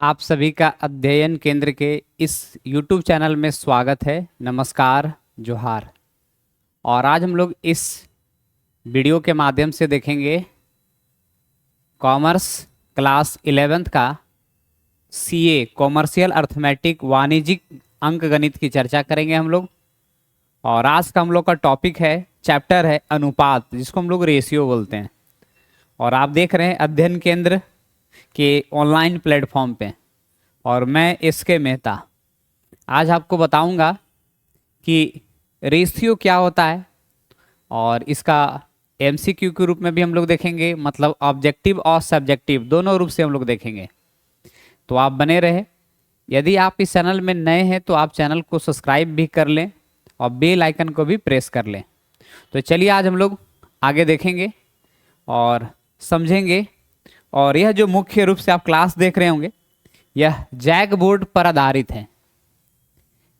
आप सभी का अध्ययन केंद्र के इस YouTube चैनल में स्वागत है। नमस्कार, जोहार। और आज हम लोग इस वीडियो के माध्यम से देखेंगे कॉमर्स क्लास 11th का CA कॉमर्शियल अर्थमेटिक वाणिज्यिक अंक गणित की चर्चा करेंगे हम लोग। और आज का हम लोग का टॉपिक है, चैप्टर है अनुपात, जिसको हम लोग रेशियो बोलते हैं। और आप देख रहे हैं अध्ययन केंद्र के ऑनलाइन प्लेटफॉर्म पे, और मैं इसके मेहता आज आपको बताऊंगा कि रेशियो क्या होता है। और इसका MCQ के रूप में भी हम लोग देखेंगे, मतलब ऑब्जेक्टिव और सब्जेक्टिव दोनों रूप से हम लोग देखेंगे। तो आप बने रहे। यदि आप इस चैनल में नए हैं तो आप चैनल को सब्सक्राइब भी कर लें और बेल आइकन को भी प्रेस कर लें। तो चलिए आज हम लोग आगे देखेंगे और समझेंगे। और यह जो मुख्य रूप से आप क्लास देख रहे होंगे, यह जैक बोर्ड पर आधारित है।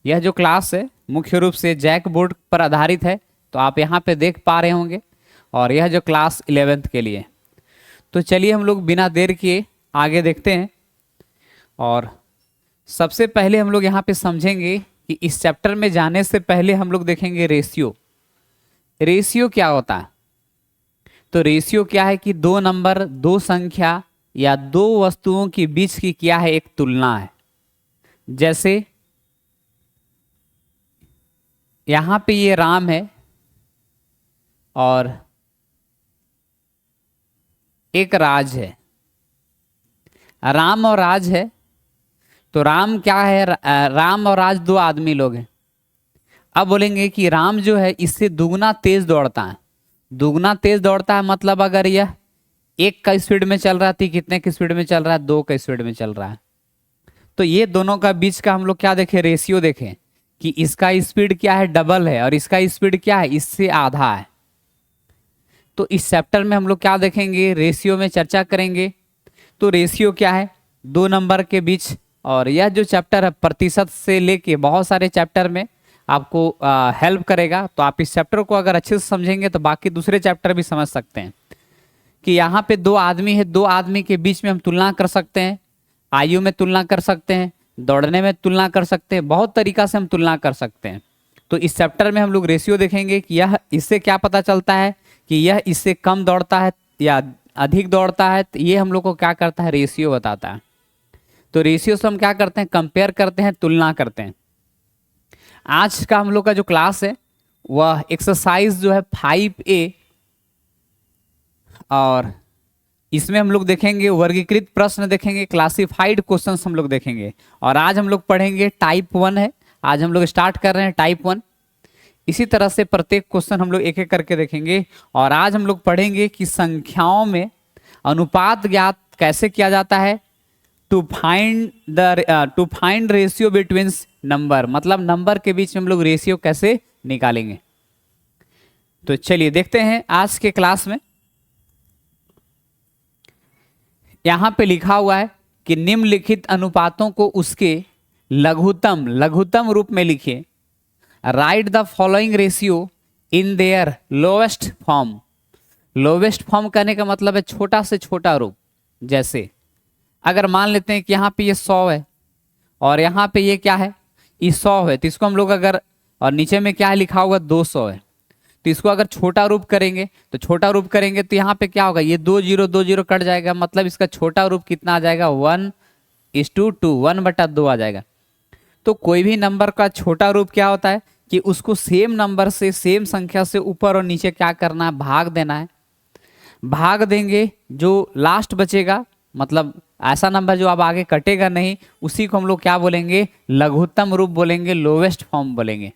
यह जो क्लास है मुख्य रूप से जैक बोर्ड पर आधारित है, तो आप यहाँ पे देख पा रहे होंगे। और यह जो क्लास 11th के लिए, तो चलिए हम लोग बिना देर किए आगे देखते हैं। और सबसे पहले हम लोग यहाँ पे समझेंगे कि इस चैप्टर में जाने से पहले हम लोग देखेंगे रेशियो। रेशियो क्या होता है? तो रेशियो क्या है कि दो नंबर, दो संख्या या दो वस्तुओं के बीच की क्या है, एक तुलना है। जैसे यहां पे ये राम है और एक राज है। राम और राज है, तो राम क्या है, राम और राज दो आदमी लोग हैं। अब बोलेंगे कि राम जो है इससे दुगना तेज दौड़ता है। दुगना तेज दौड़ता है मतलब अगर यह एक का स्पीड में चल रहा थी, कितने की स्पीड में चल रहा है, दो का स्पीड में चल रहा है। तो ये दोनों का बीच का हम लोग क्या देखें, रेशियो देखें कि इसका स्पीड क्या है, डबल है, और इसका स्पीड क्या है, इससे आधा है। तो इस चैप्टर में हम लोग क्या देखेंगे, रेशियो में चर्चा करेंगे। तो रेशियो क्या है, दो नंबर के बीच। और यह जो चैप्टर है प्रतिशत से लेके बहुत सारे चैप्टर में आपको हेल्प करेगा। तो आप इस चैप्टर को अगर अच्छे से समझेंगे तो बाकी दूसरे चैप्टर भी समझ सकते हैं। कि यहाँ पे दो आदमी है, दो आदमी के बीच में हम तुलना कर सकते हैं, आयु में तुलना कर सकते हैं, दौड़ने में तुलना कर सकते हैं, बहुत तरीका से हम तुलना कर सकते हैं। तो इस चैप्टर में हम लोग रेशियो देखेंगे कि यह इससे क्या पता चलता है कि यह इससे कम दौड़ता है या अधिक दौड़ता है। तो ये हम लोग को क्या करता है, रेशियो बताता है। तो रेशियो से हम क्या करते हैं, कंपेयर करते हैं, तुलना करते हैं। आज का हम लोग का जो क्लास है वह एक्सरसाइज जो है 5A, और इसमें हम लोग देखेंगे वर्गीकृत प्रश्न देखेंगे, क्लासिफाइड क्वेश्चंस हम लोग देखेंगे। और आज हम लोग पढ़ेंगे टाइप 1 है, आज हम लोग स्टार्ट कर रहे हैं टाइप 1। इसी तरह से प्रत्येक क्वेश्चन हम लोग एक एक करके देखेंगे। और आज हम लोग पढ़ेंगे कि संख्याओं में अनुपात ज्ञात कैसे किया जाता है, to find ratio between number, मतलब नंबर के बीच में हम लोग रेशियो कैसे निकालेंगे। तो चलिए देखते हैं आज के क्लास में। यहां पे लिखा हुआ है कि निम्नलिखित अनुपातों को उसके लघुत्तम रूप में लिखिए। Right the following ratio in their lowest form. Lowest form कहने का मतलब है छोटा से छोटा रूप। जैसे अगर मान लेते हैं कि यहाँ पे ये 100 है और यहाँ पे ये क्या है, ये 100 है, तो इसको हम लोग अगर, और नीचे में क्या है लिखा होगा 200 है, तो इसको अगर छोटा रूप करेंगे तो छोटा रूप करेंगे तो यहाँ पे क्या होगा, ये 2 0 कट जाएगा, मतलब इसका छोटा रूप कितना आ जाएगा, 1:2, 1/2 आ जाएगा। तो कोई भी नंबर का छोटा रूप क्या होता है कि उसको सेम नंबर से, सेम संख्या से ऊपर और नीचे क्या करना है, भाग देना है। भाग देंगे, जो लास्ट बचेगा, मतलब ऐसा नंबर जो अब आगे कटेगा नहीं, उसी को हम लोग क्या बोलेंगे, लघुत्तम रूप बोलेंगे, लोवेस्ट फॉर्म बोलेंगे।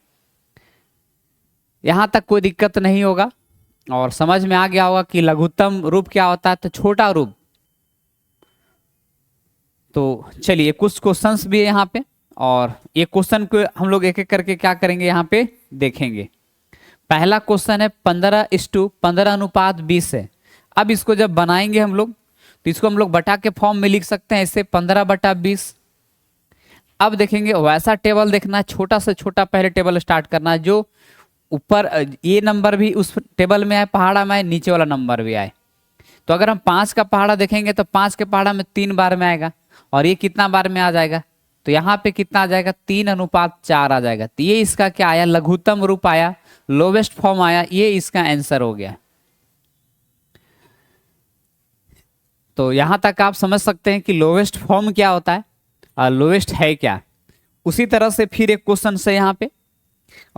यहां तक कोई दिक्कत नहीं होगा और समझ में आ गया होगा कि लघुत्तम रूप क्या होता है, तो छोटा रूप। तो चलिए कुछ क्वेश्चंस भी है यहाँ पे, और ये क्वेश्चन को हम लोग एक एक करके क्या करेंगे यहाँ पे देखेंगे। पहला क्वेश्चन है 15:15:20 है। अब इसको जब बनाएंगे हम लोग तो इसको हम लोग बटा के फॉर्म में लिख सकते हैं, इससे 15/20। अब देखेंगे वैसा टेबल देखना है, छोटा से छोटा पहले टेबल स्टार्ट करना है, जो ऊपर ये नंबर भी उस टेबल में आए, पहाड़ा में आए, नीचे वाला नंबर भी आए। तो अगर हम 5 का पहाड़ा देखेंगे तो 5 के पहाड़ा में 3 बार में आएगा, और ये कितना बार में आ जाएगा, तो यहाँ पे कितना आ जाएगा 3:4 आ जाएगा। तो ये इसका क्या आया, लघुत्तम रूप आया, लोवेस्ट फॉर्म आया, ये इसका आंसर हो गया। तो यहां तक आप समझ सकते हैं कि लोवेस्ट फॉर्म क्या होता है और लोवेस्ट है क्या। उसी तरह से फिर एक क्वेश्चन से यहाँ पे,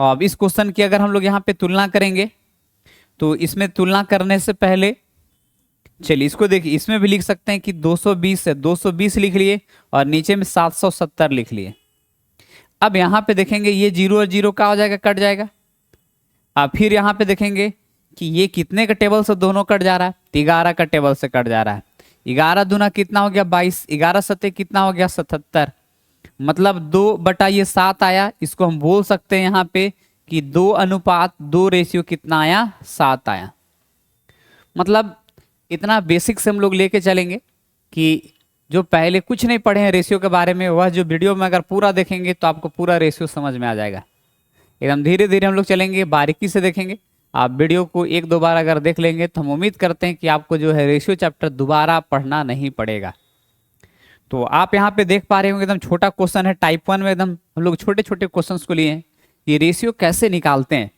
अब इस क्वेश्चन की अगर हम लोग यहाँ पे तुलना करेंगे तो इसमें तुलना करने से पहले चलिए इसको देखिए, इसमें भी लिख सकते हैं कि 220 है, 220 लिख लिए और नीचे में 770 लिख लिए। अब यहाँ पे देखेंगे ये 0 और 0 का हो जाएगा, कट जाएगा। अब फिर यहाँ पे देखेंगे कि ये कितने का टेबल से दोनों कट जा रहा है, 11 का टेबल से कट जा रहा है। 11 दूना कितना हो गया 22, 11 सत्ते कितना हो गया 77, मतलब 2/7 आया। इसको हम बोल सकते हैं यहाँ पे कि 2:2 रेशियो कितना आया, 7 आया। मतलब इतना बेसिक से हम लोग लेके चलेंगे कि जो पहले कुछ नहीं पढ़े हैं रेशियो के बारे में, वह जो वीडियो में अगर पूरा देखेंगे तो आपको पूरा रेशियो समझ में आ जाएगा। एकदम धीरे धीरे हम लोग चलेंगे, बारीकी से देखेंगे। आप वीडियो को 1-2 बार अगर देख लेंगे तो हम उम्मीद करते हैं कि आपको जो है रेशियो चैप्टर दोबारा पढ़ना नहीं पड़ेगा। तो आप यहाँ पे देख पा रहे होंगे एकदम छोटा क्वेश्चन है, टाइप 1 में एकदम हम लोग छोटे छोटे क्वेश्चन को लिए हैं। ये रेशियो कैसे निकालते हैं,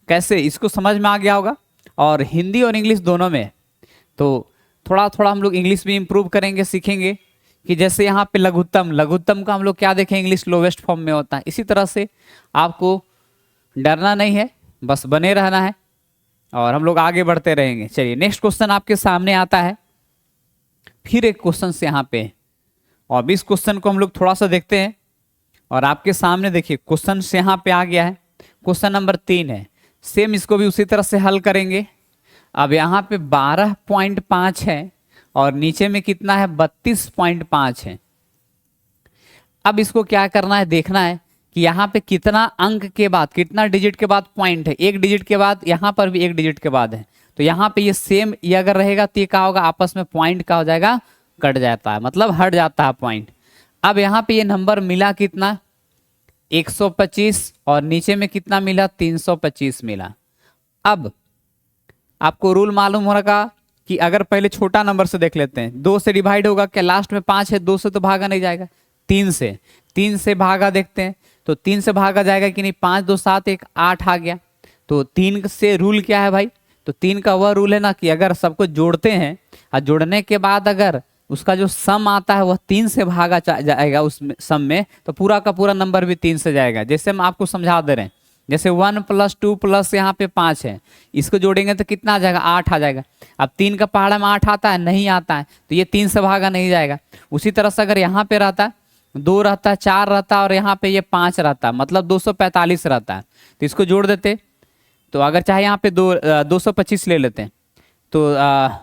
कैसे, इसको समझ में आ गया होगा। और हिंदी और इंग्लिश दोनों में, तो थोड़ा थोड़ा हम लोग इंग्लिश भी इम्प्रूव करेंगे, सीखेंगे कि जैसे यहाँ पे लघुत्तम, लघुत्तम का हम लोग क्या देखें, इंग्लिश लोवेस्ट फॉर्म में होता है। इसी तरह से आपको डरना नहीं है, बस बने रहना है और हम लोग आगे बढ़ते रहेंगे। चलिए नेक्स्ट क्वेश्चन आपके सामने आता है, फिर एक क्वेश्चन से यहाँ पे, और इस क्वेश्चन को हम लोग थोड़ा सा देखते हैं। और आपके सामने देखिए क्वेश्चन से यहाँ पे आ गया है, क्वेश्चन नंबर 3 है। सेम इसको भी उसी तरह से हल करेंगे। अब यहाँ पे 12.5 है और नीचे में कितना है 32.5 है। अब इसको क्या करना है, देखना है कि यहाँ पे कितना अंक के बाद, कितना डिजिट के बाद पॉइंट है। एक डिजिट के बाद, यहाँ पर भी एक डिजिट के बाद है। तो यहाँ पे ये सेम, ये अगर रहेगा तो ये क्या होगा, आपस में पॉइंट का हो जाएगा, कट जाता है, मतलब हट जाता है पॉइंट। अब यहाँ पे ये नंबर मिला कितना 125 और नीचे में कितना मिला 325 मिला। अब आपको रूल मालूम होगा कि अगर पहले छोटा नंबर से देख लेते हैं, 2 से डिवाइड होगा क्या, लास्ट में 5 है, 2 से तो भागा नहीं जाएगा, 3 से भागा देखते हैं, तो 3 से भागा जाएगा कि नहीं, 5 2 7 1 8 आ गया। तो 3 से रूल क्या है भाई, तो 3 का वह रूल है ना कि अगर सबको जोड़ते हैं और जोड़ने के बाद अगर उसका जो सम आता है वह 3 से भागा जाएगा उस सम में, तो पूरा का पूरा नंबर भी 3 से जाएगा। जैसे हम आपको समझा दे रहे हैं, जैसे 1 + 2 + यहाँ पे 5 है, इसको जोड़ेंगे तो कितना आ जाएगा 8 आ जाएगा। अब 3 का पहाड़ा में 8 आता है, नहीं आता है, तो ये 3 से भागा नहीं जाएगा। उसी तरह से अगर यहाँ पे रहता 2 रहता, 4 रहता और यहाँ पे ये 5 रहता, मतलब 245 रहता है, तो इसको जोड़ देते। तो अगर चाहे यहाँ पे 225 ले लेते हैं, तो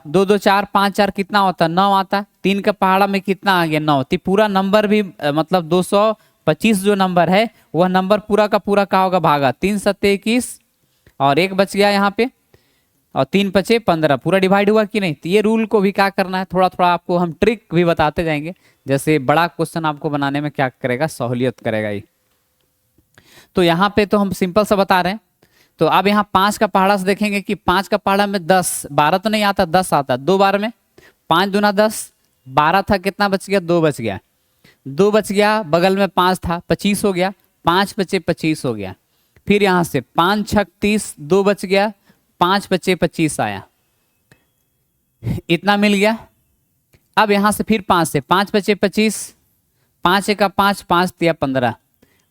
2 2 4 5 4 कितना होता है 9 आता है। 3 का पहाड़ा में कितना आ गया 9, तो पूरा नंबर भी मतलब 225 जो नंबर है वह नंबर पूरा का पूरा का होगा भागा, 3 7 21 और 1 बच गया यहाँ पे, और 3 5 15, पूरा डिवाइड हुआ कि नहीं। तो ये रूल को भी क्या करना है, थोड़ा थोड़ा आपको हम ट्रिक भी बताते जाएंगे, जैसे बड़ा क्वेश्चन आपको बनाने में क्या करेगा, सहूलियत करेगा ये। तो यहाँ पे तो हम सिंपल सा बता रहे हैं। तो अब यहाँ 5 का पहाड़ा से देखेंगे कि 5 का पहाड़ा में 10, 12 तो नहीं आता, 10 आता, 2 बार में 5 दूना 10, 12 था, कितना बच गया 2 बच गया, 2 बच गया, बगल में 5 था, 25 हो गया, 5 बचे 25 हो गया। फिर यहाँ से 5 6 30, 2 बच गया, 5 बचे 25 आया, इतना मिल गया। अब यहाँ से फिर 5 से 5 बचे 25, 5 1 5, 5 3 15।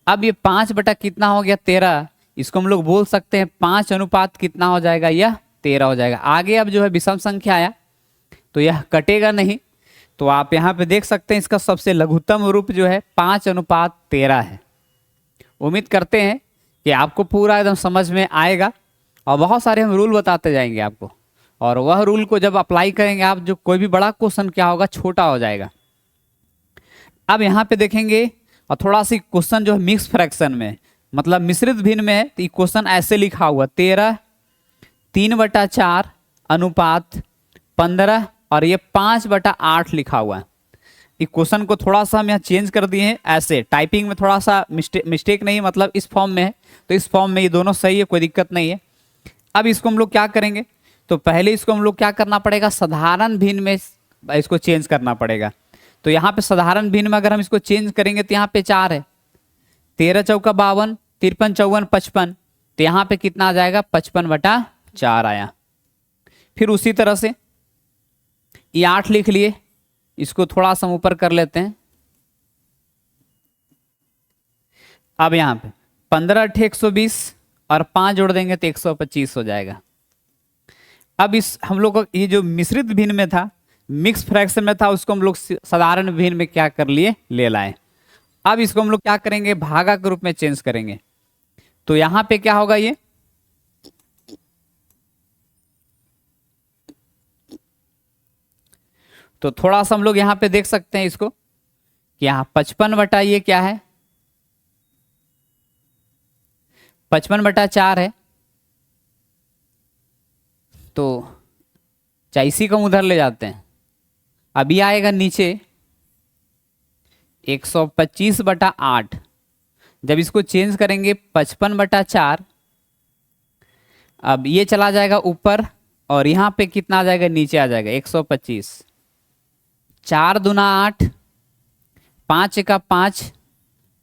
अब ये 5 बटा कितना हो गया 13, इसको हम लोग बोल सकते हैं 5 अनुपात कितना हो जाएगा, यह 13 हो जाएगा। आगे अब जो है विषम संख्या आया तो यह कटेगा नहीं, तो आप यहाँ पे देख सकते हैं इसका सबसे लघुत्तम रूप जो है 5:13 है। उम्मीद करते हैं कि आपको पूरा एकदम समझ में आएगा, और बहुत सारे हम रूल बताते जाएंगे आपको, और वह रूल को जब अप्लाई करेंगे आप, जो कोई भी बड़ा क्वेश्चन क्या होगा छोटा हो जाएगा। अब यहाँ पे देखेंगे, और थोड़ा सी क्वेश्चन जो है मिक्स फ्रैक्शन में, मतलब मिश्रित भिन्न में है, तो ये क्वेश्चन ऐसे लिखा हुआ 13 3/4 अनुपात 15 और ये 5/8 लिखा हुआ है। इस क्वेश्चन को थोड़ा सा हम यहाँ चेंज कर दिए हैं, ऐसे टाइपिंग में थोड़ा सा मिस्टेक नहीं, मतलब इस फॉर्म में है तो इस फॉर्म में ये दोनों सही है, कोई दिक्कत नहीं है। अब इसको हम लोग क्या करेंगे, तो पहले इसको हम लोग क्या करना पड़ेगा, साधारण भिन्न में इसको चेंज करना पड़ेगा। तो यहाँ पे साधारण भिन्न में अगर हम इसको चेंज करेंगे तो यहाँ पे 4 है, 13 चौका 52, 53 54 55, तो यहाँ पे कितना आ जाएगा 55/4 आया। फिर उसी तरह से ये 8 लिख लिए, इसको थोड़ा सा ऊपर कर लेते हैं। अब यहाँ पे 15 × 120 और 5 जोड़ देंगे तो 125 हो जाएगा। अब इस हम लोग को ये जो मिश्रित भिन्न में था, मिक्स फ्रैक्शन में था, उसको हम लोग साधारण भिन्न में क्या कर लिए, ले लाए। अब इसको हम लोग क्या करेंगे, भागा के रूप में चेंज करेंगे। तो यहां पे क्या होगा, ये तो थोड़ा सा हम लोग यहां पे देख सकते हैं इसको कि यहां 55 ये क्या है, 55/4 है। तो चाहे इसी को हम उधर ले जाते हैं। अभी आएगा नीचे 125/8। जब इसको चेंज करेंगे 55/4, अब ये चला जाएगा ऊपर और यहां पे कितना आ जाएगा, नीचे आ जाएगा 125। 4 दूना 8, 5 एका 5,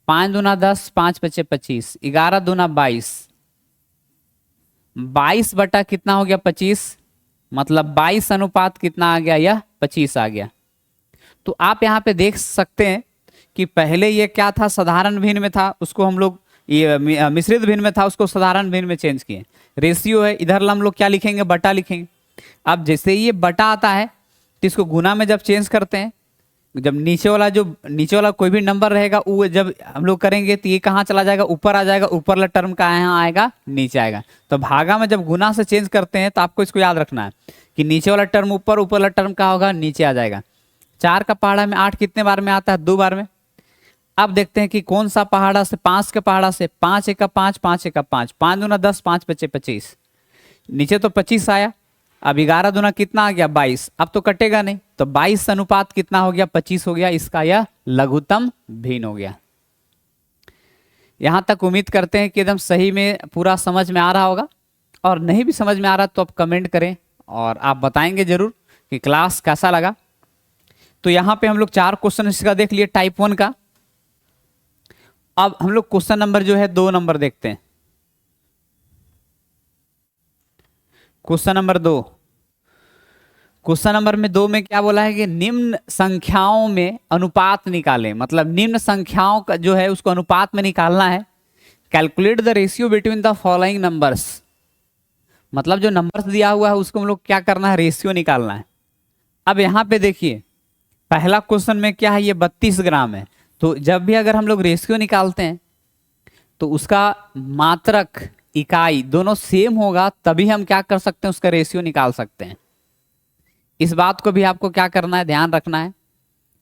5 दूना 10, 5 पचे 25, 11 दूना 22, 22 बटा कितना हो गया 25, मतलब 22 अनुपात कितना आ गया, यह 25 आ गया। तो आप यहाँ पे देख सकते हैं कि पहले ये क्या था, साधारण भिन्न में था, उसको हम लोग ये मिश्रित भिन्न में था, उसको साधारण भिन्न में चेंज किए। रेशियो है, इधर हम लोग क्या लिखेंगे, बटा लिखेंगे। अब जैसे ये बटा आता है तो इसको गुना में जब चेंज करते हैं, जब नीचे वाला कोई भी नंबर रहेगा वो जब हम लोग करेंगे तो ये कहाँ चला जाएगा, ऊपर आ जाएगा, ऊपर वाला टर्म का यहाँ आएगा, नीचे आएगा। तो भागा में जब गुना से चेंज करते हैं तो आपको इसको याद रखना है कि नीचे वाला टर्म ऊपर, ऊपर वाला टर्म का होगा, नीचे आ जाएगा। 4 का पहाड़ा में 8 कितने बार में आता है, 2 बार में। अब देखते हैं कि कौन सा पहाड़ा से, 5 के पहाड़ा से, 5 एका 5, 5 एका 5, 5 दूना 10, 5 पचे 25, नीचे तो 25 आया। अब 11 दूना कितना आ गया, 22। अब तो कटेगा नहीं, तो 22 अनुपात कितना हो गया, 25 हो गया। इसका यह लघुत्तम भिन्न हो गया। यहां तक उम्मीद करते हैं कि एकदम सही में पूरा समझ में आ रहा होगा, और नहीं भी समझ में आ रहा तो आप कमेंट करें और आप बताएंगे जरूर कि क्लास कैसा लगा। तो यहाँ पे हम लोग 4 क्वेश्चन इसका देख लिए, टाइप 1 का। अब हम लोग क्वेश्चन नंबर जो है 2 नंबर देखते हैं। क्वेश्चन नंबर 2, क्वेश्चन नंबर में 2 में क्या बोला है कि निम्न संख्याओं में अनुपात निकालें। मतलब निम्न संख्याओं का जो है उसको अनुपात में निकालना है। Calculate the ratio between the following numbers. मतलब जो नंबर्स दिया हुआ है उसको हम लोग क्या करना है, रेशियो निकालना है। अब यहाँ पे देखिए पहला क्वेश्चन में क्या है, ये 32 ग्राम है। तो जब भी अगर हम लोग रेशियो निकालते हैं तो उसका मात्रक, इकाई दोनों सेम होगा, तभी हम क्या कर सकते हैं, उसका रेशियो निकाल सकते हैं। इस बात को भी आपको क्या करना है, ध्यान रखना है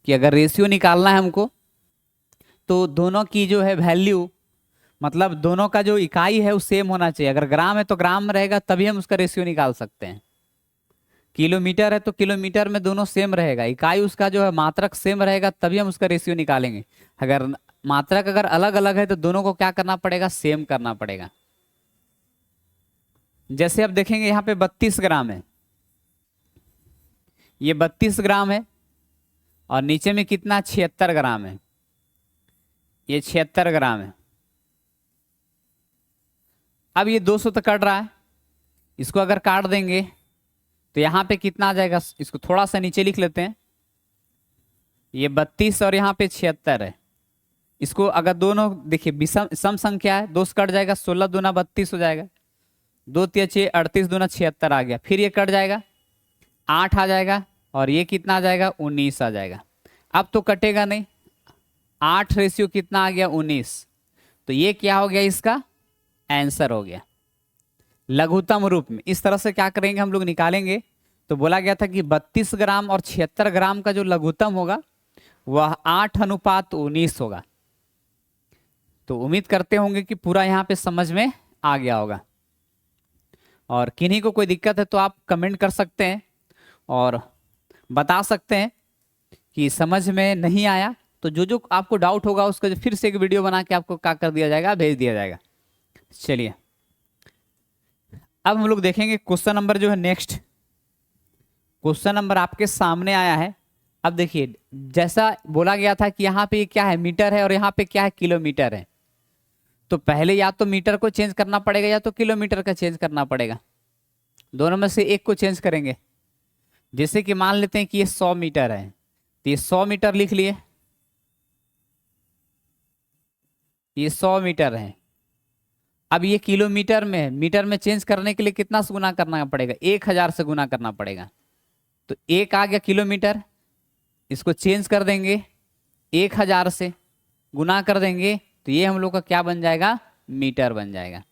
कि अगर रेशियो निकालना है हमको तो दोनों की जो है वैल्यू, मतलब दोनों का जो इकाई है वो सेम होना चाहिए। अगर ग्राम है तो ग्राम में रहेगा, तभी हम उसका रेशियो निकाल सकते हैं। किलोमीटर है तो किलोमीटर में दोनों सेम रहेगा, इकाई उसका जो है मात्रक सेम रहेगा, तभी हम उसका रेशियो निकालेंगे। अगर मात्रक अगर अलग अलग है तो दोनों को क्या करना पड़ेगा, सेम करना पड़ेगा। जैसे अब देखेंगे यहाँ पे 32 ग्राम है, ये 32 ग्राम है, और नीचे में कितना 76 ग्राम है, ये 76 ग्राम है। अब ये 200 तो कट रहा है, इसको अगर काट देंगे तो यहाँ पे कितना आ जाएगा, इसको थोड़ा सा नीचे लिख लेते हैं। ये 32 और यहाँ पे 76 है। इसको अगर दोनों देखिए विषम सम संख्या है, 2 से कट जाएगा, 16 दूना 32 हो जाएगा, 2 तिया 6, 38 दूना 76 आ गया। फिर ये कट जाएगा, 8 आ जाएगा, और ये कितना आ जाएगा, 19 आ जाएगा। अब तो कटेगा नहीं, 8 रेशियो कितना आ गया, 19। तो ये क्या हो गया, इसका आंसर हो गया लघुत्तम रूप में। इस तरह से क्या करेंगे, हम लोग निकालेंगे। तो बोला गया था कि 32 ग्राम और 76 ग्राम का जो लघुत्तम होगा वह 8:19 होगा। तो उम्मीद करते होंगे कि पूरा यहाँ पे समझ में आ गया होगा। और किन्हीं को कोई दिक्कत है तो आप कमेंट कर सकते हैं और बता सकते हैं कि समझ में नहीं आया। तो जो जो आपको डाउट होगा उसका फिर से एक वीडियो बना के आपको क्या कर दिया जाएगा, भेज दिया जाएगा। चलिए अब हम लोग देखेंगे क्वेश्चन नंबर जो है नेक्स्ट। क्वेश्चन नंबर आपके सामने आया है अब देखिए जैसा बोला गया था कि यहाँ पे क्या है, मीटर है और यहाँ पे क्या है, किलोमीटर है। तो पहले या तो मीटर को चेंज करना पड़ेगा या तो किलोमीटर का चेंज करना पड़ेगा, दोनों में से एक को चेंज करेंगे। जैसे कि मान लेते हैं कि ये 100 मीटर है, तो ये 100 मीटर लिख लिए, ये 100 मीटर है। अब ये किलोमीटर में है, मीटर में चेंज करने के लिए कितना से गुना करना पड़ेगा, 1000 से गुना करना पड़ेगा। तो एक आ गया किलोमीटर, इसको चेंज कर देंगे 1000 से, गुना कर देंगे, तो ये हम लोग का क्या बन जाएगा, मीटर बन जाएगा।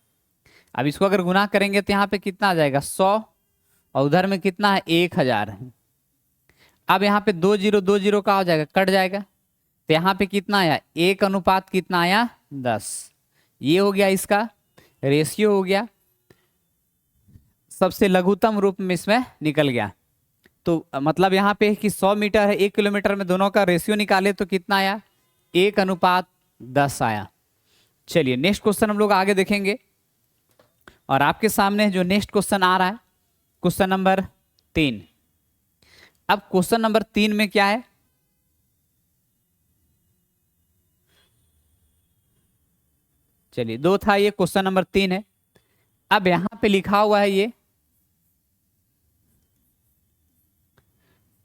अब इसको अगर गुना करेंगे तो यहाँ पे कितना आ जाएगा, 100, और उधर में कितना है, 1000 है। अब यहाँ पे 2 जीरो 2 जीरो का हो जाएगा, कट जाएगा, तो यहाँ पे कितना आया, 1 अनुपात कितना आया, 10। ये हो गया इसका रेशियो, हो गया सबसे लघुत्तम रूप में इसमें निकल गया। तो मतलब यहाँ पे कि 100 मीटर है 1 किलोमीटर में, दोनों का रेशियो निकाले तो कितना आया, 1:10 आया। चलिए नेक्स्ट क्वेश्चन हम लोग आगे देखेंगे। और आपके सामने जो नेक्स्ट क्वेश्चन आ रहा है, क्वेश्चन नंबर 3। अब क्वेश्चन नंबर 3 में क्या है, चलिए 2 था, ये क्वेश्चन नंबर 3 है। अब यहां पे लिखा हुआ है ये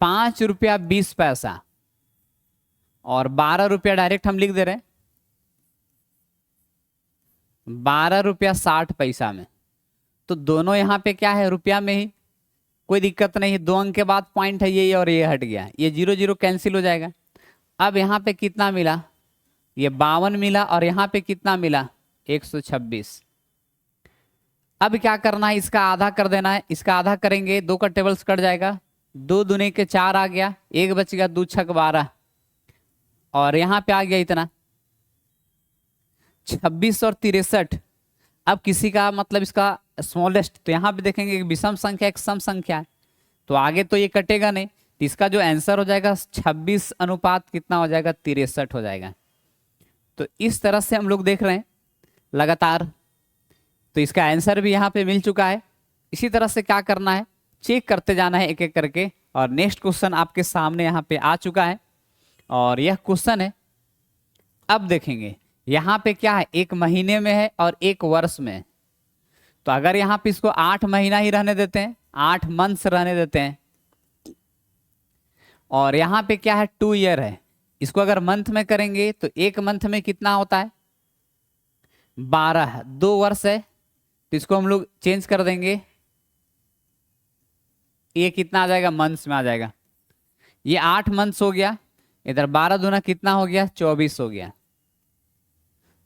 5 रुपया 20 पैसा और 12 रुपया डायरेक्ट हम लिख दे रहे हैं 12 रुपया 60 पैसा में। तो दोनों यहाँ पे क्या है, रुपया में ही, कोई दिक्कत नहीं है। 2 अंक के बाद पॉइंट है ये और ये हट गया, ये 0 0 कैंसिल हो जाएगा। अब यहाँ पे कितना मिला, ये 52 मिला, और यहाँ पे कितना मिला, 126। अब क्या करना है, इसका आधा कर देना है। इसका आधा करेंगे, 2 का टेबल्स कट जाएगा, 2 दूने के 4 आ गया, 1 बच गया, 2 छक 12, और यहाँ पे आ गया इतना 26 और 63। अब किसी का मतलब इसका स्मॉलेस्ट, तो यहाँ पे देखेंगे एक विषम संख्या एक सम संख्या है, तो आगे तो ये कटेगा नहीं, तो इसका जो आंसर हो जाएगा 26 अनुपात कितना हो जाएगा, 63 हो जाएगा। तो इस तरह से हम लोग देख रहे हैं लगातार, तो इसका आंसर भी यहाँ पे मिल चुका है। इसी तरह से क्या करना है, चेक करते जाना है एक एक करके। और नेक्स्ट क्वेश्चन आपके सामने यहाँ पे आ चुका है, और यह क्वेश्चन है, अब देखेंगे यहाँ पे क्या है, 1 महीने में है और 1 वर्ष में है। तो अगर यहाँ पे इसको 8 महीना ही रहने देते हैं, 8 मंथ्स रहने देते हैं, और यहाँ पे क्या है, 2 ईयर है, इसको अगर मंथ में करेंगे तो 1 मंथ में कितना होता है, 12, 2 वर्ष है, तो इसको हम लोग चेंज कर देंगे, ये कितना आ जाएगा, मंथ्स में आ जाएगा। ये 8 मंथ्स हो गया, इधर 12 दूना कितना हो गया, 24 हो गया।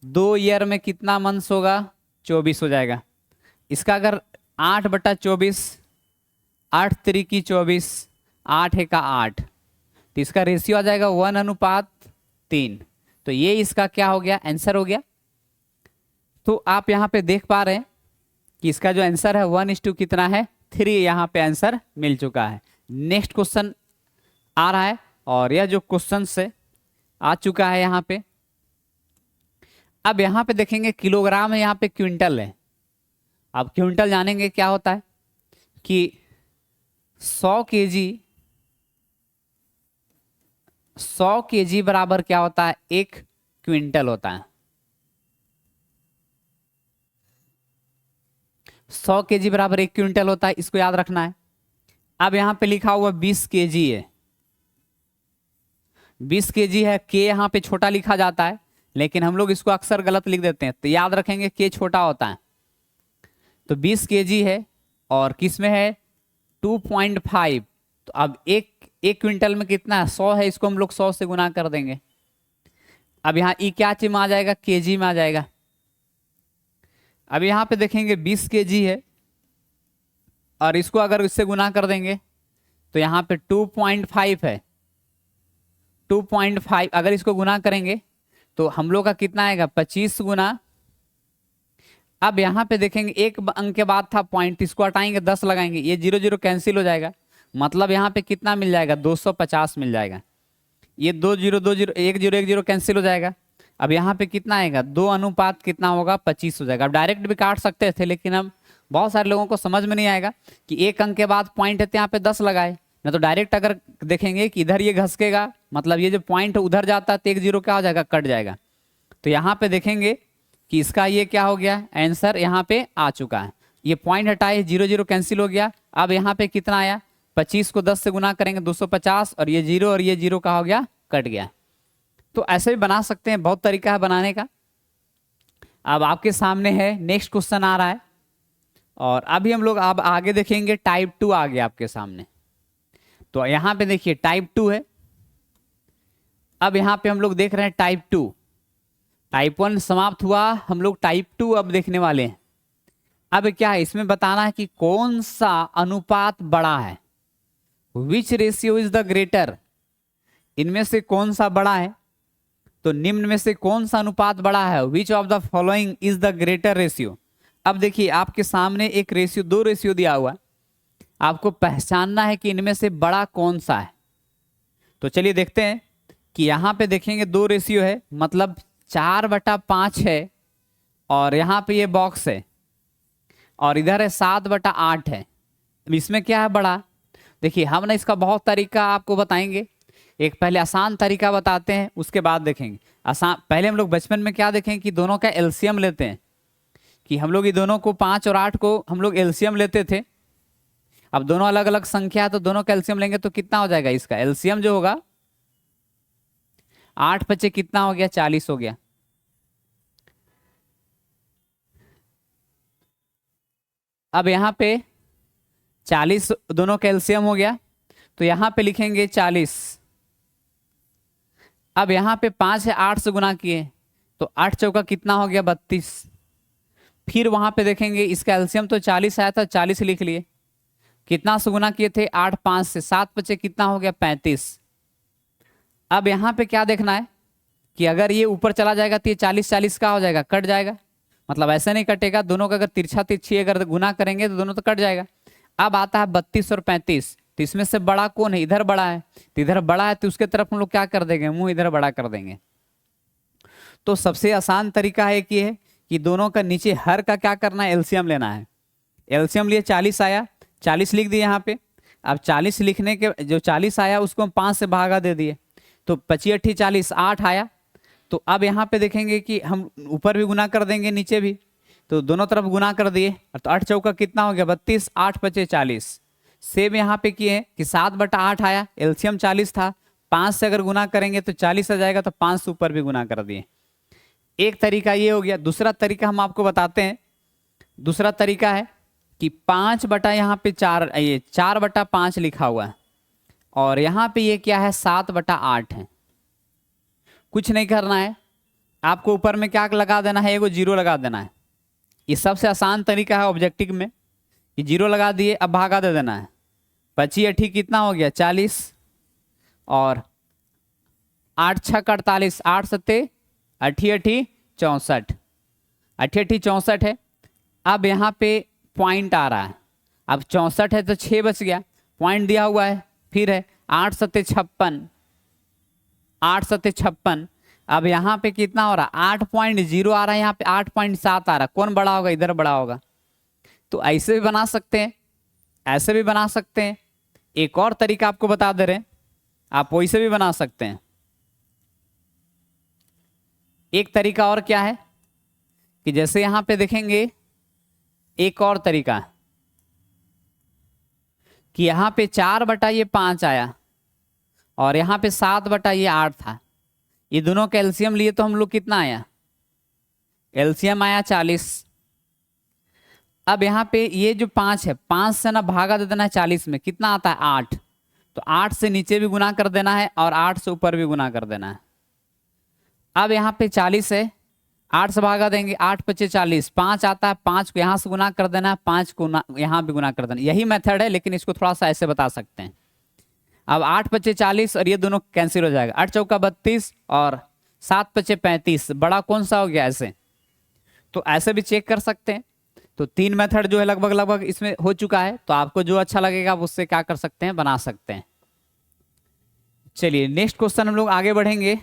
2 ईयर में कितना मंथ्स होगा, 24 हो जाएगा। इसका अगर 8/24, 8 3 24, 8 है का 8, तो इसका रेशियो आ जाएगा 1:3। तो ये इसका क्या हो गया, आंसर हो गया। तो आप यहाँ पे देख पा रहे हैं कि इसका जो आंसर है 1:, कितना है, 3, यहाँ पे आंसर मिल चुका है। नेक्स्ट क्वेश्चन आ रहा है, और यह जो क्वेश्चन से आ चुका है यहाँ पे, अब यहाँ पे देखेंगे किलोग्राम है, यहाँ पे क्विंटल है। अब क्विंटल जानेंगे क्या होता है कि 100 केजी बराबर क्या होता है, 1 क्विंटल होता है। 100 केजी बराबर 1 क्विंटल होता है, इसको याद रखना है। अब यहाँ पे लिखा हुआ 20 केजी है, 20 केजी है, के यहाँ पे छोटा लिखा जाता है, लेकिन हम लोग इसको अक्सर गलत लिख देते हैं, तो याद रखेंगे के छोटा होता है। तो 20 केजी है और किस में है, 2.5। तो अब एक क्विंटल में कितना है, 100 है, इसको हम लोग 100 से गुना कर देंगे। अब यहाँ ई क्या चीज में आ जाएगा, केजी में आ जाएगा। अब यहाँ पे देखेंगे 20 केजी है, और इसको अगर इससे गुना कर देंगे तो यहाँ पे 2.5 है, 2.5 अगर इसको गुना करेंगे तो हम लोग का कितना आएगा, 25 गुना। अब यहाँ पे देखेंगे 1 अंक के बाद था पॉइंट, इसको हटाएंगे, 10 लगाएंगे, ये 0 0 कैंसिल हो जाएगा, मतलब यहाँ पे कितना मिल जाएगा, 250 मिल जाएगा। ये 2 0 2 0 1 0 1 0 कैंसिल हो जाएगा। अब यहाँ पे कितना आएगा, 2 अनुपात कितना होगा, 25 हो जाएगा। अब डायरेक्ट भी काट सकते थे, लेकिन हम बहुत सारे लोगों को समझ में नहीं आएगा कि 1 अंक के बाद पॉइंट है तो यहाँ पे 10 लगाए, नहीं तो डायरेक्ट अगर देखेंगे कि इधर ये घसकेगा, मतलब ये जो पॉइंट उधर जाता है तो एक जीरो क्या हो जाएगा, कट जाएगा। तो यहाँ पे देखेंगे कि इसका ये क्या हो गया, आंसर यहाँ पे आ चुका है। ये पॉइंट हटाए, जीरो जीरो कैंसिल हो गया। अब यहाँ पे कितना आया, 25 को 10 से गुना करेंगे 250, और ये जीरो का हो गया, कट गया। तो ऐसे भी बना सकते हैं, बहुत तरीका है बनाने का। अब आपके सामने है नेक्स्ट क्वेश्चन आ रहा है, और अभी हम लोग अब आगे देखेंगे टाइप 2 आ गया आपके सामने। तो यहां पे देखिए टाइप 2 है। अब यहां पे हम लोग देख रहे हैं टाइप 2। टाइप 1 समाप्त हुआ, हम लोग टाइप 2 अब देखने वाले हैं। अब क्या है, इसमें बताना है कि कौन सा अनुपात बड़ा है, विच रेशियो इज द ग्रेटर, इनमें से कौन सा बड़ा है। तो निम्न में से कौन सा अनुपात बड़ा है, which of the following is the greater ratio. अब देखिए आपके सामने एक रेशियो, दो रेशियो दिया हुआ है, आपको पहचानना है कि इनमें से बड़ा कौन सा है। तो चलिए देखते हैं कि यहां पे देखेंगे दो रेशियो है, मतलब 4/5 है, और यहां पे ये बॉक्स है, और इधर है 7/8 है। इसमें क्या है बड़ा, देखिए हम ना इसका बहुत तरीका आपको बताएंगे। एक पहले आसान तरीका बताते हैं, उसके बाद देखेंगे आसान। पहले हम लोग बचपन में क्या देखें कि दोनों का एलसीएम लेते हैं, कि हम लोग ये दोनों को 5 और 8 को हम लोग एलसीएम लेते थे। अब दोनों अलग अलग संख्या है, तो दोनों का एलसीएम लेंगे तो कितना हो जाएगा, इसका एलसीएम जो होगा 8×5 कितना हो गया, 40 हो गया। अब यहां पे 40 दोनों का एलसीएम हो गया, तो यहां पे लिखेंगे 40। अब यहां पे 5 है, 8 से गुना किए, तो 8 चौका कितना हो गया, 32। फिर वहां पे देखेंगे इसका एलसीएम तो 40 आया था, 40 लिख लिए, कितना से गुना किए थे, 8 5 से, 7×5 कितना हो गया, 35। अब यहां पे क्या देखना है कि अगर ये ऊपर चला जाएगा तो ये 40 का हो जाएगा, कट जाएगा। मतलब ऐसे नहीं कटेगा, दोनों का अगर तिरछा तिरछी अगर गुना करेंगे तो दोनों तो कट जाएगा। अब आता है 32 और 35, तो इसमें से बड़ा कौन है, इधर बड़ा है, तो इधर बड़ा है तो उसके तरफ हम लोग क्या कर देंगे, मुंह इधर बड़ा कर देंगे। तो सबसे आसान तरीका है कि दोनों का नीचे हर का क्या करना है, एलसीएम लेना है। एलसीएम लिए 40 आया, 40 लिख दिए यहाँ पे। अब 40 लिखने के जो 40 आया उसको हम 5 से भागा दे दिए, तो 25×8 40, 8 आया। तो अब यहाँ पे देखेंगे कि हम ऊपर भी गुना कर देंगे, नीचे भी, तो दोनों तरफ गुना कर दिए, तो 8 चौका कितना हो गया, 32, 8×5 40। सेम यहाँ पे किए कि 7/8 आया, एलसीएम 40 था, 5 से अगर गुना करेंगे तो 40 आ जाएगा, तो 5 से ऊपर भी गुना कर दिए। एक तरीका ये हो गया। दूसरा तरीका हम आपको बताते हैं। दूसरा तरीका है कि 5 बटा यहाँ पे 4, ये 4/5 लिखा हुआ है, और यहाँ पे ये क्या है, 7/8 है। कुछ नहीं करना है, आपको ऊपर में क्या लगा देना है, एगो जीरो लगा देना है। ये सबसे आसान तरीका है ऑब्जेक्टिव में, कि जीरो लगा दिए, अब भागा दे देना है। 25×8 कितना हो गया, 40, और 8×6 48, 8×7 88 64, 88 64 है। अब यहाँ पे पॉइंट आ रहा है, अब 64 है तो 6 बच गया, पॉइंट दिया हुआ है, फिर है 8×7 56, 8×7 56। अब यहाँ पे कितना हो रहा है, 8.0 आ रहा है, यहाँ पे 8.7 आ रहा है, कौन बड़ा होगा, इधर बड़ा होगा। तो ऐसे भी बना सकते हैं, ऐसे भी बना सकते हैं। एक और तरीका आपको बता दे रहे हैं, आप वैसे भी बना सकते हैं। एक तरीका और क्या है कि जैसे यहां पे देखेंगे, एक और तरीका कि यहां पे 4/5 आया, और यहां पे 7/8 था। ये दोनों का एलसीएम लिए तो हम लोग कितना आया, एलसीएम आया 40। अब यहाँ पे ये जो 5 है, 5 से ना भागा दे देना है 40 में, कितना आता है, 8। तो 8 से नीचे भी गुना कर देना है, और 8 से ऊपर भी गुना कर देना है। अब यहाँ पे 40 है, 8 से भागा देंगे, 8×5 40, 5 आता है, 5 को यहाँ से गुना कर देना है, 5 को यहाँ भी गुना कर देना। यही मेथड है, लेकिन इसको थोड़ा सा ऐसे बता सकते हैं। अब 8×5 40, और ये दोनों कैंसिल हो जाएगा, 8 चौका 32, और 7×5 35, बड़ा कौन सा हो गया, ऐसे। तो ऐसे भी चेक कर सकते हैं। तो 3 मेथड जो है लगभग लगभग इसमें हो चुका है। तो आपको जो अच्छा लगेगा आप उससे क्या कर सकते हैं, बना सकते हैं। चलिए नेक्स्ट क्वेश्चन हम लोग आगे बढ़ेंगे,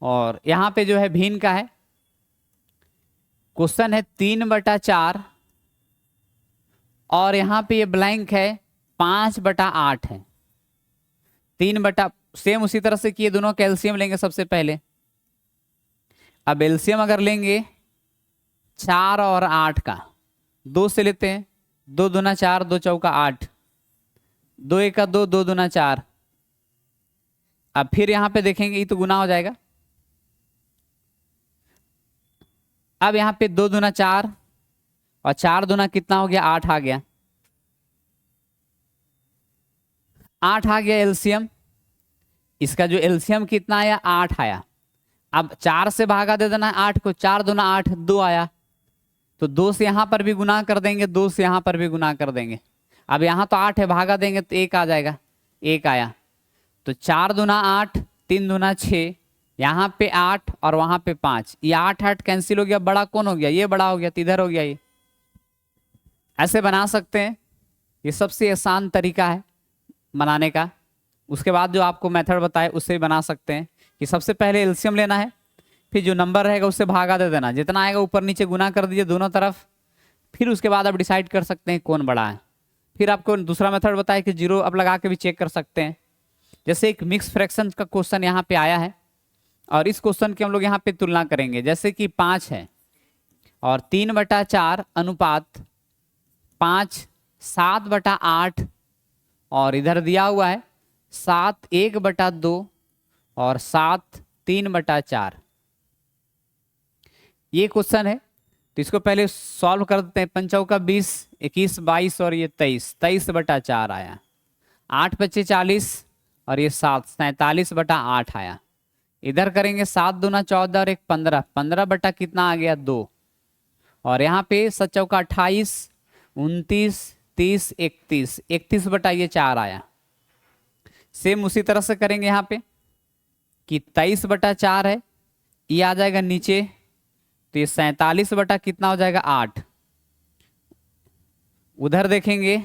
और यहां पे जो है भिन्न का है क्वेश्चन है, 3/4, और यहां पे ये ब्लैंक है, 5/8 है। 3 बटा, सेम उसी तरह से किए, दोनों का एलसीएम लेंगे सबसे पहले। अब एलसीएम अगर लेंगे 4 और 8 का, 2 से लेते हैं, 2 दूना 4, 2 चौका 8, 2 एका 2, 2 दूना 4। अब फिर यहां पे देखेंगे ये तो गुना हो जाएगा। अब यहां पे 2 दूना 4 और 4 दूना कितना हो गया, 8 आ गया। 8 आ गया एलसीएम। इसका जो एलसीएम कितना आया, 8 आया। अब 4 से भागा दे देना है 8 को, 4 दूना 8, 2 आया। तो 2 से यहां पर भी गुना कर देंगे, 2 से यहां पर भी गुना कर देंगे। अब यहां तो 8 है, भागा देंगे तो 1 आ जाएगा, 1 आया। तो 4 दूना 8, 3 दूना 6, यहाँ पे 8 और वहां पे 5, ये 8 8 कैंसिल हो गया। बड़ा कौन हो गया, ये बड़ा हो गया, तो इधर हो गया ये। ऐसे बना सकते हैं, ये सबसे आसान तरीका है बनाने का। उसके बाद जो आपको मेथड बताए उससे भी बना सकते हैं कि सबसे पहले एलसीएम लेना है, फिर जो नंबर रहेगा उससे भागा दे देना, जितना आएगा ऊपर नीचे गुना कर दीजिए दोनों तरफ। फिर उसके बाद आप डिसाइड कर सकते हैं कौन बड़ा है। फिर आपको दूसरा मेथड बताया कि जीरो अब लगा के भी चेक कर सकते हैं। जैसे एक मिक्स फ्रैक्शन का क्वेश्चन यहाँ पे आया है और इस क्वेश्चन की हम लोग यहाँ पे तुलना करेंगे। जैसे कि 5 है और 3/4 अनुपात 5 7/8 और इधर दिया हुआ है 7 1/2 और 7 3/4। ये क्वेश्चन है, तो इसको पहले सॉल्व कर देते हैं। 5 चौका 20, 21 22 और ये 23, 23/4 आया। 8 पच्चे 40 और ये 7 47/8 आया। इधर करेंगे 7 दूना 14 और 1 15, 15 बटा कितना आ गया, 2। और यहाँ पे 7 चौका 28, 29 30 31, 31 बटा ये 4 आया। सेम उसी तरह से करेंगे यहाँ पे कि 23/4 है, ये आ जाएगा नीचे, तो ये 47 बटा कितना हो जाएगा, 8। उधर देखेंगे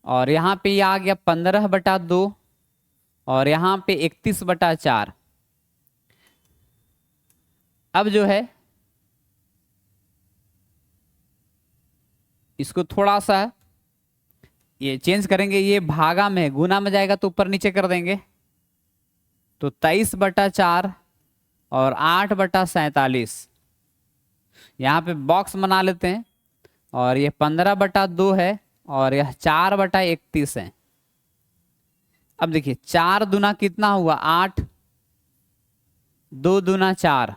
और यहाँ पे ये आ गया 15/2 और यहाँ पे 31/4। अब जो है इसको थोड़ा सा ये चेंज करेंगे, ये भागा में है, गुना में जाएगा तो ऊपर नीचे कर देंगे। तो 23/4 और 8/47 यहाँ पे बॉक्स बना लेते हैं। और ये 15/2 है और यह 4/31 है। अब देखिए 4 दूना कितना हुआ, 8, 2 दूना 4,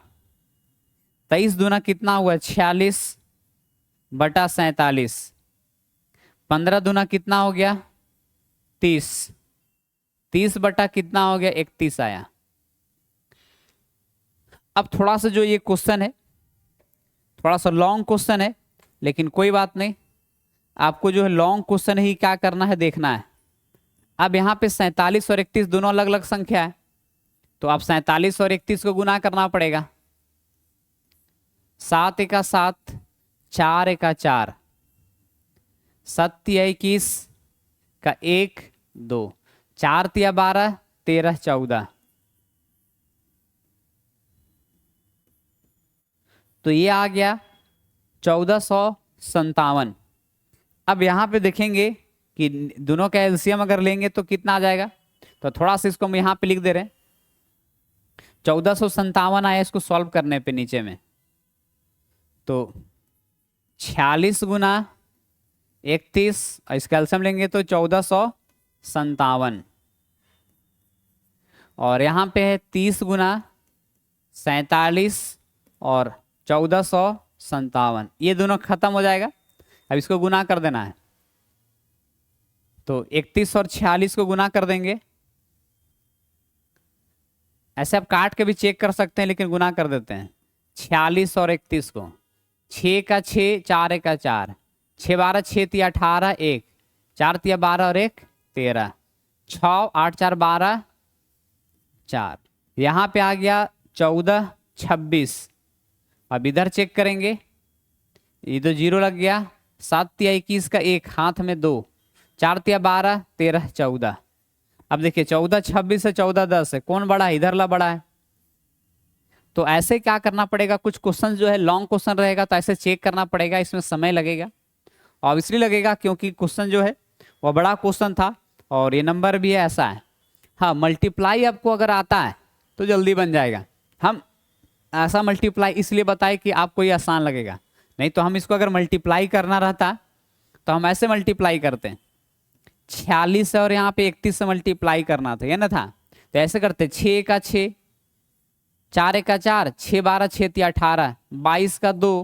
23 दूना कितना हुआ, 46/47, 15 दूना कितना हो गया, 30, 30 बटा कितना हो गया, 31 आया। अब थोड़ा सा जो ये क्वेश्चन है थोड़ा सा लॉन्ग क्वेश्चन है, लेकिन कोई बात नहीं, आपको जो है लॉन्ग क्वेश्चन ही क्या करना है, देखना है। अब यहाँ पे 47 और 31 दोनों अलग अलग संख्या है, तो आप 47 और 31 को गुना करना पड़ेगा। 7 एका 7, 4 एका 4, 7 या 21 का 1 2, 4 या 12, 13 14। तो ये आ गया 1457। अब यहाँ पे देखेंगे कि दोनों का एलसीएम अगर लेंगे तो कितना आ जाएगा, तो थोड़ा सा इसको हम यहाँ पे लिख दे रहे हैं। 1457 आया इसको सॉल्व करने पे नीचे में, तो 46 गुना 31 और इसका एलसीएम लेंगे तो 1457। और यहाँ पे है 30 गुना 47 और 1457, ये दोनों खत्म हो जाएगा। अब इसको गुना कर देना है, तो 31 और 46 को गुना कर देंगे। ऐसे आप काट के भी चेक कर सकते हैं, लेकिन गुना कर देते हैं 46 और 31 को। 6 का 6, 4 का 4, 6 12, 6 3 18, 1 4 3 12 और 1 13, 6 8 4 12 4। यहाँ पे आ गया 14 26। अब इधर चेक करेंगे, ये तो 0 लग गया। 7 या 21 का 1 हाथ में 2, 4 3 12 13 14। अब देखिए 14 26 है, 14 10 है, कौन बड़ा है, इधर ला बड़ा है। तो ऐसे क्या करना पड़ेगा, कुछ क्वेश्चन जो है लॉन्ग क्वेश्चन रहेगा तो ऐसे चेक करना पड़ेगा, इसमें समय लगेगा। और इसलिए लगेगा क्योंकि क्वेश्चन जो है वह बड़ा क्वेश्चन था और ये नंबर भी है ऐसा है, हाँ, मल्टीप्लाई आपको अगर आता है तो जल्दी बन जाएगा। हम ऐसा मल्टीप्लाई इसलिए बताए कि आपको ये आसान लगेगा, नहीं तो हम इसको अगर मल्टीप्लाई करना रहता तो हम ऐसे मल्टीप्लाई करते हैं, 46 और यहाँ पे 31 से मल्टीप्लाई करना था, ये ना था, तो ऐसे करते 6 का 6, 4 का 4, 6 12 6 तिया 18, 22 का 2,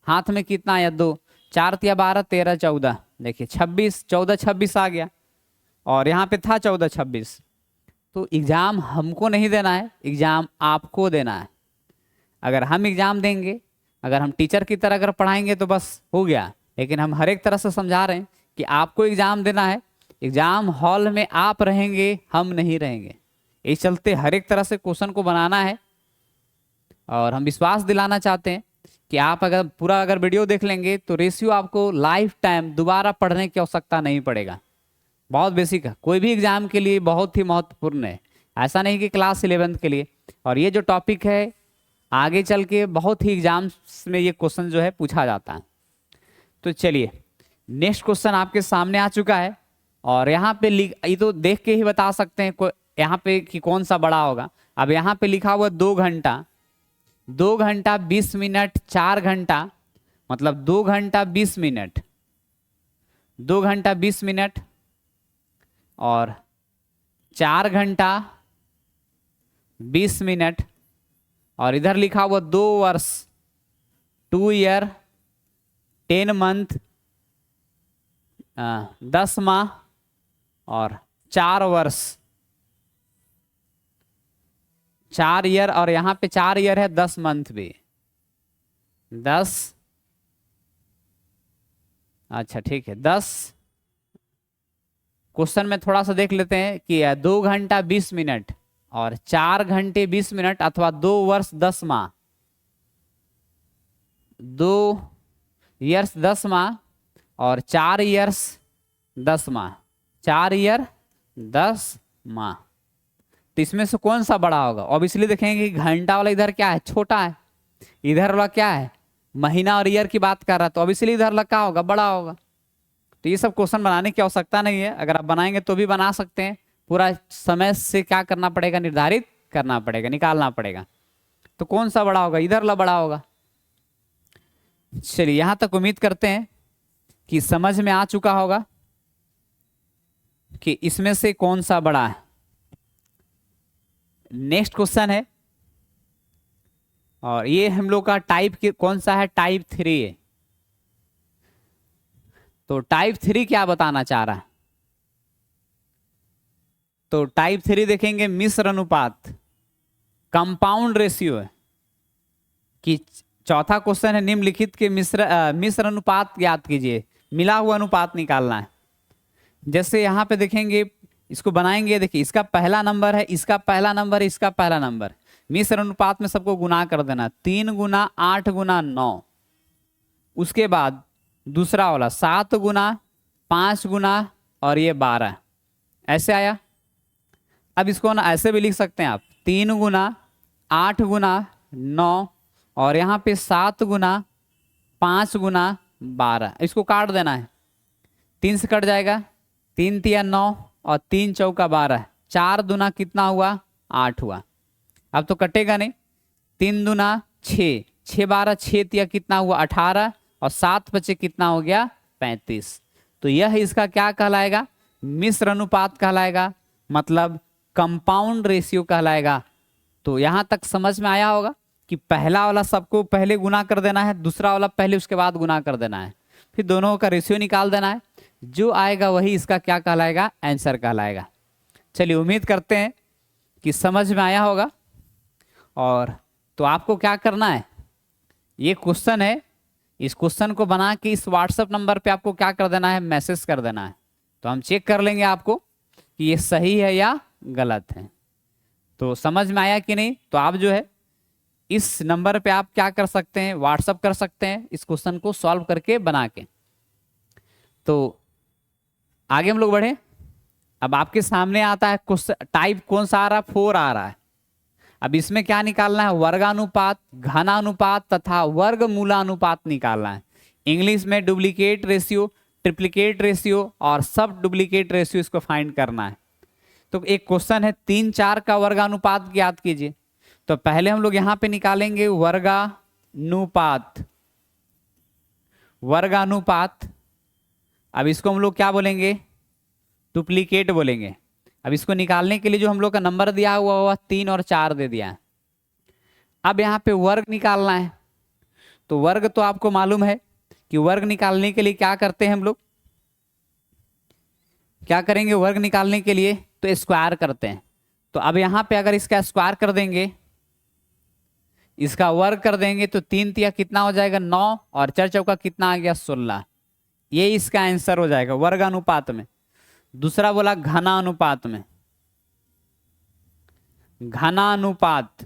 हाथ में कितना आया 2, 4 तिया 12 13 14, देखिए 26, 14 26 आ गया, और यहाँ पे था 14 26। तो एग्जाम हमको नहीं देना है, एग्जाम आपको देना है। अगर हम एग्जाम देंगे, अगर हम टीचर की तरह अगर पढ़ाएंगे तो बस हो गया, लेकिन हम हर एक तरह से समझा रहे हैं कि आपको एग्जाम देना है, एग्जाम हॉल में आप रहेंगे, हम नहीं रहेंगे। इस चलते हर एक तरह से क्वेश्चन को बनाना है, और हम विश्वास दिलाना चाहते हैं कि आप अगर पूरा अगर वीडियो देख लेंगे तो रेशियो आपको लाइफ टाइम दोबारा पढ़ने की आवश्यकता नहीं पड़ेगा। बहुत बेसिक है, कोई भी एग्जाम के लिए बहुत ही महत्वपूर्ण है, ऐसा नहीं कि क्लास 11th के लिए। और ये जो टॉपिक है आगे चल के बहुत ही एग्जाम्स में ये क्वेश्चन जो है पूछा जाता है। तो चलिए नेक्स्ट क्वेश्चन आपके सामने आ चुका है, और यहाँ पे ये तो देख के ही बता सकते हैं यहाँ पे कि कौन सा बड़ा होगा। अब यहाँ पे लिखा हुआ 2 घंटा, 2 घंटा 20 मिनट, 4 घंटा, मतलब 2 घंटा 20 मिनट, 2 घंटा 20 मिनट, और 4 घंटा 20 मिनट, और इधर लिखा हुआ 2 वर्ष, 2 ईयर 10 मंथ, 10 माह, और 4 वर्ष, 4 ईयर, और यहाँ पे 4 ईयर है, 10 मंथ भी, 10, अच्छा ठीक है 10। क्वेश्चन में थोड़ा सा देख लेते हैं कि 2 घंटा 20 मिनट और 4 घंटे 20 मिनट, अथवा 2 वर्ष 10 माह, 2 ईयर्स 10 माह, और 4 ईयर्स 10 माह, 4 ईयर 10 माह। तो इसमें से कौन सा बड़ा होगा? ऑब्वियसली देखेंगे कि घंटा वाला इधर क्या है, छोटा है, इधर वाला क्या है, महीना और ईयर की बात कर रहा है, तो ऑब्वियसली इधर वाला क्या होगा, बड़ा होगा। तो ये सब क्वेश्चन बनाने की आवश्यकता नहीं है, अगर आप बनाएंगे तो भी बना सकते हैं, पूरा समय से क्या करना पड़ेगा, निर्धारित करना पड़ेगा, निकालना पड़ेगा। तो कौन सा बड़ा होगा, इधर वाला बड़ा होगा। चलिए यहां तक उम्मीद करते हैं कि समझ में आ चुका होगा कि इसमें से कौन सा बड़ा है। नेक्स्ट क्वेश्चन है, और ये हम लोग का टाइप कौन सा है, टाइप 3 है। तो टाइप 3 क्या बताना चाह रहा है? तो टाइप 3 देखेंगे मिश्र अनुपात, कंपाउंड रेशियो है कि चौथा क्वेश्चन है निम्नलिखित के मिश्र अनुपात ज्ञात कीजिए, मिला हुआ अनुपात निकालना है। जैसे यहां पे देखेंगे, इसको बनाएंगे, देखिए इसका पहला नंबर है, इसका पहला नंबर है, इसका पहला नंबर, मिश्र अनुपात में सबको गुना कर देना, 3 गुना 8 गुना 9। उसके बाद दूसरा वाला 7 गुना 5 गुना और ये 12, ऐसे आया। अब इसको ना ऐसे भी लिख सकते हैं आप, 3 गुना 8 गुना 9 और यहाँ पे 7 गुना 5 गुना 12, इसको काट देना है, 3 से कट जाएगा, 3 तिया 9 और 3 चौका 12, 4 दुना कितना हुआ, 8 हुआ। अब तो कटेगा नहीं, 3 दुना 6, 6 12 6 तिया कितना हुआ, 18 और 7 बचे कितना हो गया, 35। तो यह इसका क्या कहलाएगा, मिश्र अनुपात कहलाएगा, मतलब कंपाउंड रेशियो कहलाएगा। तो यहां तक समझ में आया होगा कि पहला वाला सबको पहले गुना कर देना है, दूसरा वाला पहले उसके बाद गुना कर देना है, फिर दोनों का रेशियो निकाल देना है, जो आएगा वही इसका क्या कहलाएगा, आंसर कहलाएगा। चलिए उम्मीद करते हैं कि समझ में आया होगा। और तो आपको क्या करना है, ये क्वेश्चन है, इस क्वेश्चन को बना के इस व्हाट्सएप नंबर पे आपको क्या कर देना है, मैसेज कर देना है, तो हम चेक कर लेंगे आपको कि ये सही है या गलत है। तो समझ में आया कि नहीं? तो आप जो है इस नंबर पे आप क्या कर सकते हैं, व्हाट्सएप कर सकते हैं इस क्वेश्चन को सॉल्व करके बना के। तो आगे हम लोग बढ़े। अब आपके सामने आता है क्वेश्चन, टाइप कौन सा आ रहा है, 4 आ रहा है। अब इसमें क्या निकालना है, वर्गानुपात, घनानुपात तथा वर्गमूलानुपात निकालना है। इंग्लिश में डुप्लीकेट रेशियो, ट्रिप्लीकेट रेशियो और सब डुप्लीकेट रेशियो इसको फाइंड करना है। तो एक क्वेश्चन है 3 4 का वर्गानुपात ज्ञात कीजिए। तो पहले हम लोग यहां पे निकालेंगे वर्गानुपात। वर्गानुपात, अब इसको हम लोग क्या बोलेंगे, डुप्लीकेट बोलेंगे। अब इसको निकालने के लिए जो हम लोग का नंबर दिया हुआ वह 3 और 4 दे दिया है। अब यहाँ पे वर्ग निकालना है। तो वर्ग तो आपको मालूम है कि वर्ग निकालने के लिए क्या करते हैं हम लोग, क्या करेंगे वर्ग निकालने के लिए, तो स्क्वायर करते हैं। तो अब यहाँ पे अगर इसका स्क्वायर कर देंगे, इसका वर्ग कर देंगे, तो 3 तिया कितना हो जाएगा 9 और 4 चौका कितना आ गया 16। ये इसका आंसर हो जाएगा वर्ग अनुपात में। दूसरा बोला घनानुपात में। घनानुपात,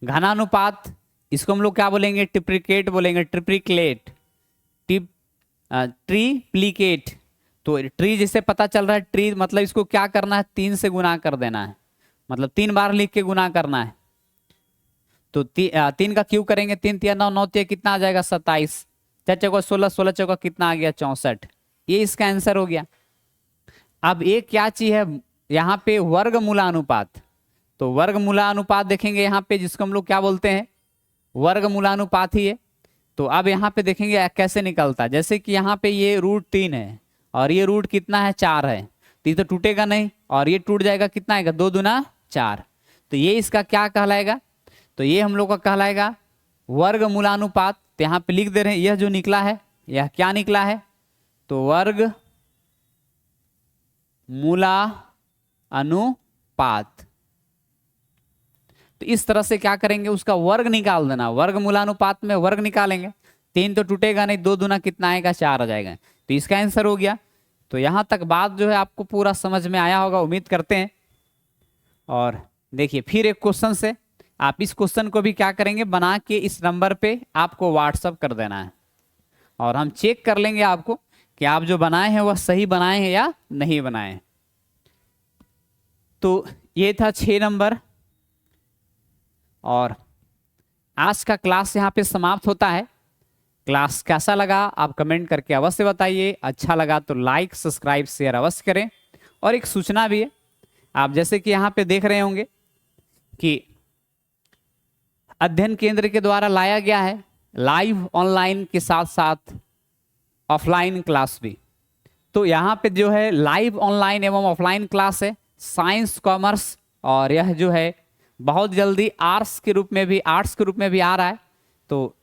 घनानुपात इसको हम लोग क्या बोलेंगे, ट्रिप्लिकेट बोलेंगे। Triplicate, triplicate. तो ट्री जिसे पता चल रहा है, ट्री मतलब इसको क्या करना है, 3 से गुना कर देना है, मतलब 3 बार लिख के गुना करना है। तो 3 का क्यूब करेंगे, 3 तिया 9, 9 तिया कितना आ जाएगा 27, 4 चौका 16, 16 चौका कितना आ गया 64। ये इसका आंसर हो गया। अब एक क्या चीज है यहाँ पे, वर्गमूलानुपात। तो वर्गमूलानुपात देखेंगे यहाँ पे, जिसको हम लोग क्या बोलते हैं, वर्गमूलानुपात ही है। तो अब यहाँ पे देखेंगे कैसे निकलता है। जैसे कि यहाँ पे ये √3 है और ये रूट कितना है 4 है, तो ये तो टूटेगा नहीं, और ये टूट जाएगा, कितना आएगा 2 दूना 4। तो ये इसका क्या कहलाएगा, तो ये हम लोग का कहलाएगा वर्गमूलानुपात। तो यहाँ पे लिख दे रहे हैं, यह जो निकला है यह क्या निकला है, तो वर्ग मूलानुपात। तो इस तरह से क्या करेंगे, उसका वर्ग निकाल देना। वर्गमूलानुपात में वर्ग निकालेंगे, 3 तो टूटेगा नहीं, 2 दूना कितना आएगा 4 आ जाएगा। तो इसका आंसर हो गया। तो यहां तक बात जो है आपको पूरा समझ में आया होगा, उम्मीद करते हैं। और देखिए फिर एक क्वेश्चन से, आप इस क्वेश्चन को भी क्या करेंगे, बना के इस नंबर पे आपको व्हाट्सअप कर देना है, और हम चेक कर लेंगे आपको कि आप जो बनाए हैं वह सही बनाए हैं या नहीं बनाए हैं। तो ये था 6 नंबर, और आज का क्लास यहाँ पे समाप्त होता है। क्लास कैसा लगा आप कमेंट करके अवश्य बताइए। अच्छा लगा तो लाइक सब्सक्राइब शेयर अवश्य करें। और एक सूचना भी है, आप जैसे कि यहाँ पे देख रहे होंगे कि अध्ययन केंद्र के द्वारा लाया गया है लाइव ऑनलाइन के साथ साथ ऑफलाइन क्लास भी। तो यहाँ पे जो है लाइव ऑनलाइन एवं ऑफलाइन क्लास है, साइंस कॉमर्स, और यह जो है बहुत जल्दी आर्ट्स के रूप में भी आ रहा है। तो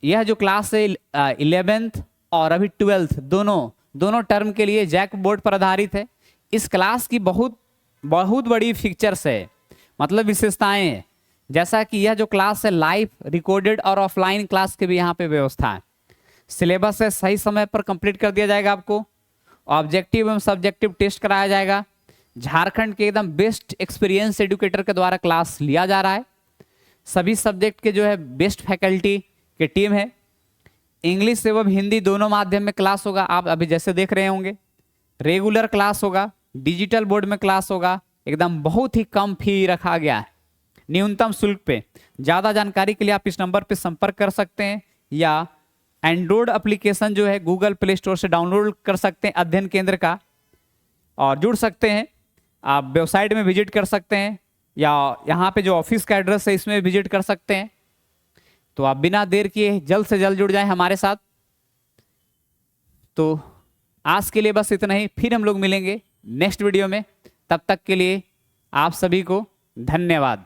यह जो क्लास है 11th और अभी 12th दोनों टर्म के लिए जैक बोर्ड पर आधारित है। इस क्लास की बहुत बड़ी फीचर्स है, मतलब विशेषताएं हैं। जैसा कि यह जो क्लास है लाइव रिकॉर्डेड और ऑफलाइन क्लास की भी यहाँ पे व्यवस्था है। सिलेबस है सही समय पर कंप्लीट कर दिया जाएगा आपको। ऑब्जेक्टिव एवं सब्जेक्टिव टेस्ट कराया जाएगा। झारखंड के एकदम बेस्ट एक्सपीरियंस एडुकेटर के द्वारा क्लास लिया जा रहा है। सभी सब्जेक्ट के जो है बेस्ट फैकल्टी की टीम है। इंग्लिश एवं हिंदी दोनों माध्यम में क्लास होगा। आप अभी जैसे देख रहे होंगे, रेगुलर क्लास होगा, डिजिटल बोर्ड में क्लास होगा। एकदम बहुत ही कम फी रखा गया है, न्यूनतम शुल्क पे। ज़्यादा जानकारी के लिए आप इस नंबर पे संपर्क कर सकते हैं, या एंड्रॉयड एप्लीकेशन जो है गूगल प्ले स्टोर से डाउनलोड कर सकते हैं अध्ययन केंद्र का, और जुड़ सकते हैं। आप वेबसाइट में विजिट कर सकते हैं, या यहाँ पे जो ऑफिस का एड्रेस है इसमें विजिट कर सकते हैं। तो आप बिना देर किए जल्द से जल्द जुड़ जाएं हमारे साथ। तो आज के लिए बस इतना ही, फिर हम लोग मिलेंगे नेक्स्ट वीडियो में। तब तक के लिए आप सभी को धन्यवाद।